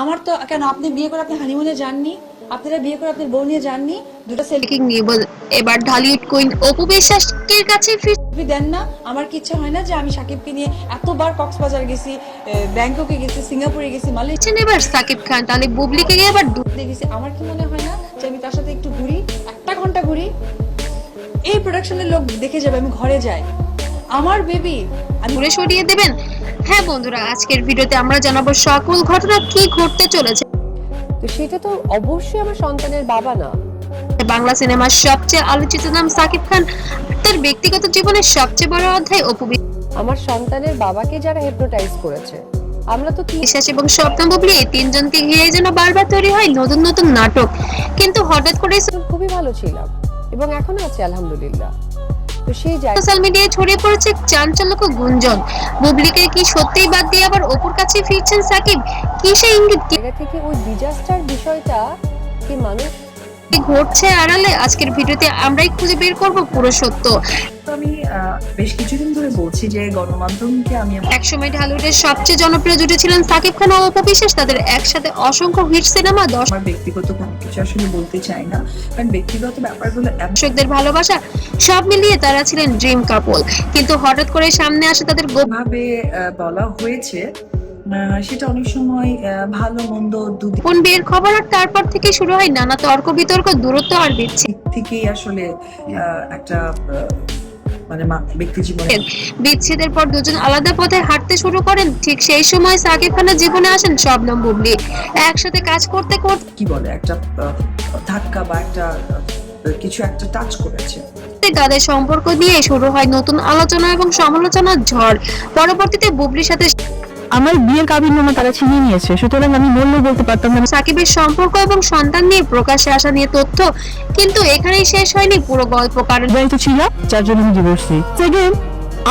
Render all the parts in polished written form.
আমার তো কেন, আপনি বিয়ে করে আপনি হানিমুনে যাননি? আপনারা বিয়ে করে আপনার বউ নিয়ে যাননি? দুটো ব্রেকিং নিউজ, এবার ঢালিউড কুইন অপু বিশ্বাসের কাছে সেলফি দেন না? আমার কি ইচ্ছা হয় না যে আমি সাকিবকে নিয়ে এতবার কক্সবাজার গেছি, ব্যাংককে গেছি, সিঙ্গাপুরে গেছি, মালয়েশিয়া ফিরছেন এবার সাকিব খান, তাহলে বুবলিকে গিয়ে এবার গেছি? আমার কি মনে হয় না যে আমি তার সাথে একটু ঘুরি, 1 ঘন্টা ঘুরি, এই প্রোডাকশনের লোক দেখে যাবে আমি ঘরে যাই, আমার বেবি আমি দূরে সরিয়ে দেবেন? হ্যাঁ বন্ধুরা, আজকের ভিডিওতে আমরা জানাবো সকল ঘটনা কি ঘটতে চলেছে। তো সেটা তো অবশ্যই আমার সন্তানের বাবা না। বাংলা সিনেমার সবচেয়ে আলোচিত নাম সাকিব খান, তার ব্যক্তিগত জীবনের সবচেয়ে বড় অধ্যায় অপু আমার সন্তানের বাবাকে যারা হিপনোটাইজ করেছে, আমরা তো কি বিশ্বাস এবং স্বপ্ন বুবলি, এই তিনজনকে ঘিরে যেন বারবার তৈরি হয় নতুন নতুন নাটক। কিন্তু হঠাৎ করে খুবই ভালো ছিলাম এবং এখনো আছি আলহামদুলিল্লাহ। তো সেই জায়গা সোশ্যাল মিডিয়ায় ছড়িয়ে পড়েছে চাঞ্চল্যকর গুঞ্জন, বুবলিকে কি সত্যিই বাদ দিয়ে আবার অপুর কাছে ফিরছেন সাকিব? কি সেই ইঙ্গিত, কি থেকে ওই ডিজাস্টার বিষয়টা কি মানুষ ঘটছে আড়ালে? আজকের ভিডিওতে আমরাই খুঁজে বের করব পুরো সত্য। আমি বেশ কিছুদিন ধরে বলছি যে গণমাধ্যমকে আমি একসময় ঢালিউডের সবচেয়ে জনপ্রিয় জুটি ছিলেন সাকিব খান ও অপু বিশ্বাস, তাদের একসাথে অসংখ্য হিট সিনেমা, আমার ব্যক্তিগত কোনো কিছু আসলে বলতে চাই না, কারণ ব্যক্তিগত ব্যাপারগুলো দর্শকদের ভালোবাসা সব মিলিয়ে তারা ছিলেন ড্রিম কাপল। কিন্তু হঠাৎ করে সামনে আসে তাদের ভাবে বলা হয়েছে, সেটা অনেক সময় ভালো মন্দ দুদিক গোপন বিয়ের খবর, আর তারপর থেকে শুরু হয় নানা তর্ক বিতর্ক, দূরত্ব আর বিচ্ছেদ। থেকেই আসলে একটা মানে ব্যক্তি জীবনে বিচ্ছেদের পর দুজন আলাদা পথে হাঁটতে শুরু করেন। ঠিক সেই সময় সাকিব খানের জীবনে আসেন শবনম বুবলি। একসাথে কাজ করতে করতে কি বলে একটা ধাক্কা বা একটা কিছু একটা টাচ করেছে। তাদের সম্পর্ক নিয়ে শুরু হয় নতুন আলোচনা এবং সমালোচনার ঝড়। পরবর্তীতে বুবলির সাথে আমার বিয়ের কাবিননামা তারা ছিনিয়ে নিয়েছে, সুতরাং আমি বললেও বলতে পারতাম না। সাকিবের সম্পর্ক এবং সন্তান নিয়ে প্রকাশ্যে আসা নিয়ে তথ্য, কিন্তু এখানেই শেষ হয়নি পুরো গল্প। কারণ বিবাহিত ছিল, যার জন্য আমি ডিভোর্সি। সেকেন্ড,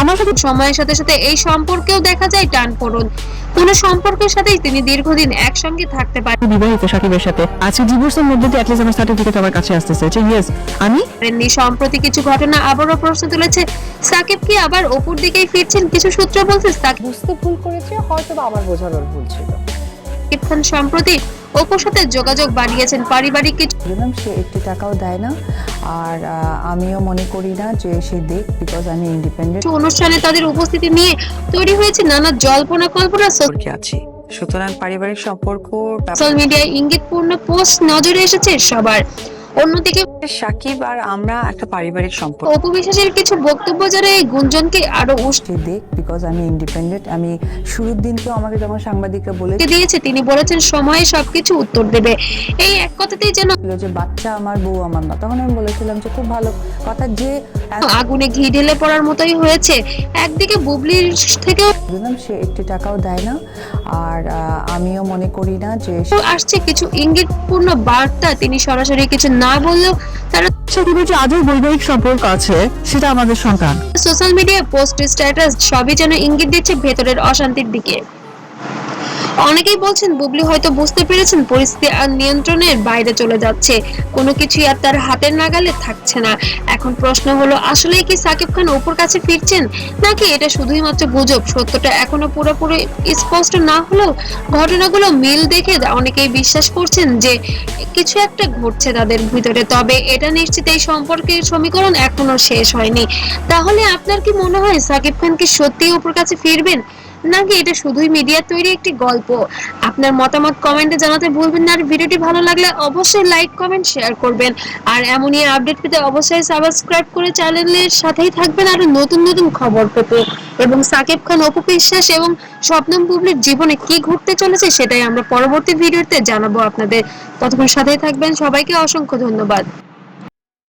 আমার সাথে সময়ের সাথে সাথে এই সম্পর্কেও দেখা যায় টানপোড়েন। কোন সম্পর্কের সাথেই তিনি দীর্ঘদিন একসঙ্গে থাকতে বিবাহিত সাকিবের সাথে আজকে ডিভোর্সের মধ্যে দিয়ে অ্যাটলিস্ট আমার সার্টিফিকেট আমার কাছে আসতেছে যে ইয়েস আমি পারেননি। সম্প্রতি কিছু ঘটনা আবারও প্রশ্ন তুলেছে, সাকিব কি আবার অপুর দিকেই ফিরছেন? কিছু সূত্র বলছে সাকিব বুঝতে ভুল করেছে, হয়তো বা আমার বোঝানোর ভুল ছিল। খান সম্প্রতি অপুর সাথে যোগাযোগ বাড়িয়েছেন। পারিবারিক কিছু বললাম সে 1 টাকাও দেয় না, আর আমিও মনে করি না যে সে দেখ, বিকজ আমি ইন্ডিপেন্ডেন্ট। অনুষ্ঠানে তাদের উপস্থিতি নিয়ে তৈরি হয়েছে নানা জল্পনা কল্পনা। আছি, সুতরাং পারিবারিক সম্পর্ক সোশ্যাল মিডিয়ায় ইঙ্গিতপূর্ণ পোস্ট নজরে এসেছে সবার। অন্যদিকে সাকিব আর আমরা একটা পারিবারিক সম্পর্ক। অপু বিশ্বাসের কিছু বক্তব্য যারা এই গুঞ্জনকে আরো উস্কে সে দেখ, বিকজ আমি ইন্ডিপেন্ডেন্ট। আমি শুরুর দিন তো আমাকে যখন সাংবাদিকরা বলেছিল দিয়েছে, তিনি বলেছেন সময়ে সবকিছু উত্তর দেবে। এই এক কথাতেই যেন যে বাচ্চা আমার, বউ আমার না, তখন আমি বলেছিলাম যে খুব ভালো কথা, যে আগুনে ঘি ঢেলে পড়ার মতোই হয়েছে। একদিকে বুবলির থেকেও বললাম সে 1 টাকাও দেয় না, আর আমিও মনে করি না যে আসছে কিছু ইঙ্গিতপূর্ণ বার্তা। তিনি সরাসরি কিছু না বললেও তারা সাকিবের যে আদৌ বৈবাহিক সম্পর্ক আছে সেটা আমাদের সন্তান। সোশ্যাল মিডিয়া পোস্ট, স্ট্যাটাস সবই যেন ইঙ্গিত দিচ্ছে ভেতরের অশান্তির দিকে। অনেকেই বলছেন বুবলি হয়তো বুঝতে পেরেছেন পরিস্থিতি আর নিয়ন্ত্রণের বাইরে চলে যাচ্ছে, কোনো কিছুই আর তার হাতের নাগালে থাকছে না। এখন প্রশ্ন হলো, আসলে কি সাকিব খান অপুর কাছে ফিরছেন, নাকি এটা শুধুই মাত্র গুজব? সত্যটা এখনো পুরোপুরি স্পষ্ট না হলেও ঘটনাগুলো মিল দেখে অনেকেই বিশ্বাস করছেন যে কিছু একটা ঘটছে তাদের ভিতরে। তবে এটা নিশ্চিত এই সম্পর্কের সমীকরণ এখনো শেষ হয়নি। তাহলে আপনার কি মনে হয় সাকিব খান কি সত্যিই অপুর কাছে ফিরবেন, নাকি এটা শুধুই মিডিয়ার তৈরি একটি গল্প? আপনার মতামত কমেন্টে জানাতে ভুলবেন না। আর ভিডিওটি ভালো লাগলে অবশ্যই লাইক, কমেন্ট, শেয়ার করবেন। আর এমনই আপডেট পেতে অবশ্যই সাবস্ক্রাইব করে চ্যানেলের সাথেই থাকবেন আরো নতুন নতুন খবর পেতে। এবং সাকিব খান, অপু বিশ্বাস এবং শবনম বুবলির জীবনে কি ঘটতে চলেছে সেটাই আমরা পরবর্তী ভিডিওতে জানাবো আপনাদের। ততক্ষণ সাথেই থাকবেন। সবাইকে অসংখ্য ধন্যবাদ।